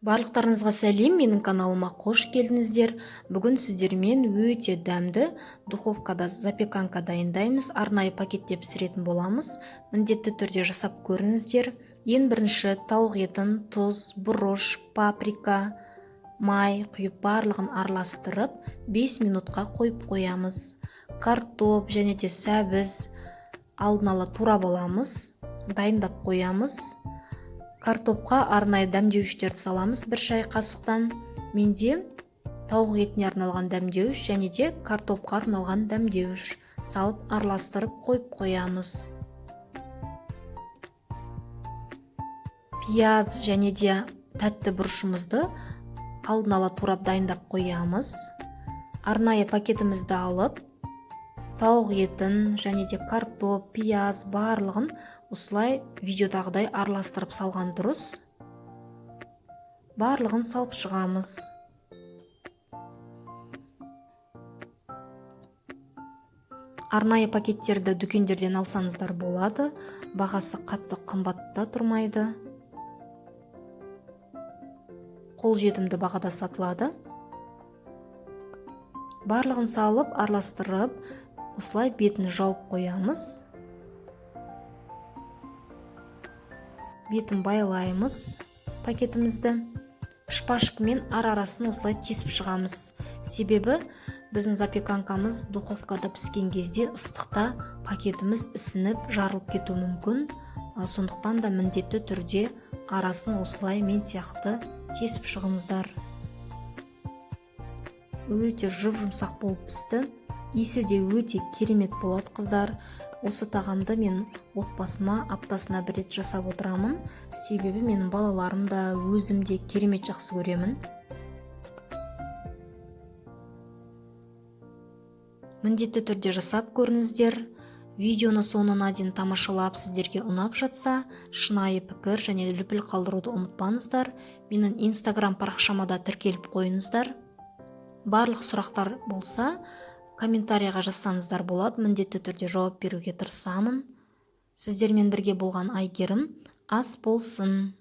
Барлықтарыңызға сәлем, менің каналыма қош келдіңіздер. Бүгін сіздермен өте дәмді духовкада запеканка дайындаймыз. Арнайы пакетте пісіретін боламыз. Міндетті түрде жасап көріңіздер. Ең бірінші тауық етін, тұз, бұрыш, паприка, май құйып барлығын араластырып 5 минутқа қойып қоямыз. Картоп және де сәбіз алдын ала турап аламыз, дайындап қоямыз. Картопқа арнайы дәмдеуіштерді саламыз. 1 шай қасықтан. Менде тауық етіне арналған дәмдеуіш және де картопқа арналған дәмдеуіш салып араластырып қойып қоямыз. Пияз және де тәтті бұрышымызды алдын ала турап дайындап қоямыз. Арнайы пакетімізді алып, тауық етін және де картоп, пияз барлығын осылай видеодағыдай араластырып салған дұрыс. Барлығын салып шығамыз. Арнайы пакеттерді дүкендерден алсаңыздар болады. Бағасы қатты қымбатта тұрмайды. Қолжетімді бағада сатылады. Барлығын салып, араластырып, осылай бетін жауып қоямыз. Бетін байлаймыз пакетімізді. Шпажкамен арасын осылай тесіп шығамыз. Себебі біздің запеканкамыз духовкада піскен кезде ыстықта пакетіміз ісініп жарылып кетуі мүмкін. Сондықтан да міндетті түрде арасын осылай мен сияқты тесіп шығыңыздар. Өте жұп-жұмсақ болып пісті. Иісі де өте керемет болады, қыздар. Осы тағамды мен отбасыма аптасына 1 рет жасап отырамын. Себебі менің балаларым да, өзім де керемет жақсы көремін. Міндетті түрде жасап көріңіздер. Видеоны соңына дейін тамашалап, сіздерге ұнап жатса, шынайы пікір және лүпіл қалдыруды ұмытпаңыздар. Менің Instagram парақшама да тіркеліп қойыңыздар. Барлық сұрақтар болса, комментарияға жазсаңыздар болады. Міндетті түрде жауап беруге тырысамын. Сіздермен бірге болған Айгерім ас болсын.